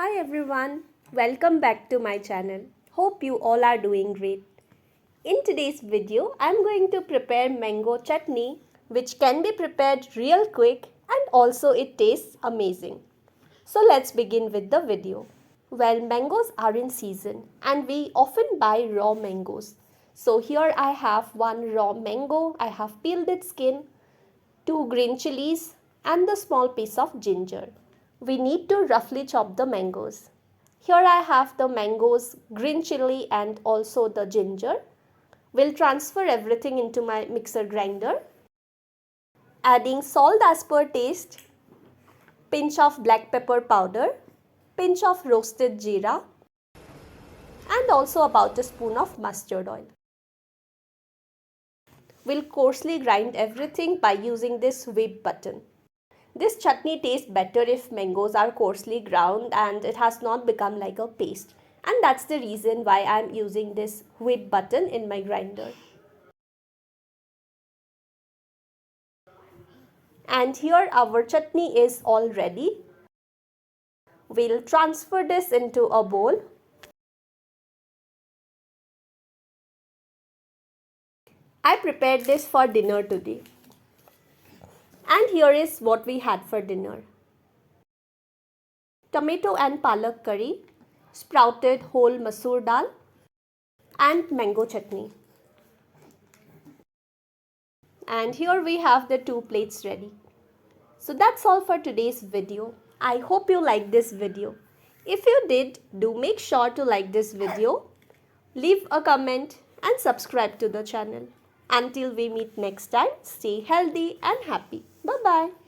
Hi everyone, welcome back to my channel. Hope you all are doing great. In today's video, I'm going to prepare mango chutney which can be prepared real quick and also it tastes amazing. So let's begin with the video. Well, mangoes are in season and we often buy raw mangoes. So here I have one raw mango, I have peeled its skin, 2 green chilies and the small piece of ginger. We need to roughly chop the mangoes. Here I have the mangoes, green chili and also the ginger. We'll transfer everything into my mixer grinder. Adding salt as per taste, pinch of black pepper powder, pinch of roasted jeera and also about a spoon of mustard oil. We'll coarsely grind everything by using this whip button. This chutney tastes better if mangoes are coarsely ground and it has not become like a paste. And that's the reason why I'm using this whip button in my grinder. And here our chutney is all ready. We'll transfer this into a bowl. I prepared this for dinner today. And here is what we had for dinner. Tomato and palak curry, sprouted whole masoor dal and mango chutney. And here we have the 2 plates ready. So that's all for today's video. I hope you liked this video. If you did, do make sure to like this video, leave a comment and subscribe to the channel. Until we meet next time, stay healthy and happy. Bye-bye.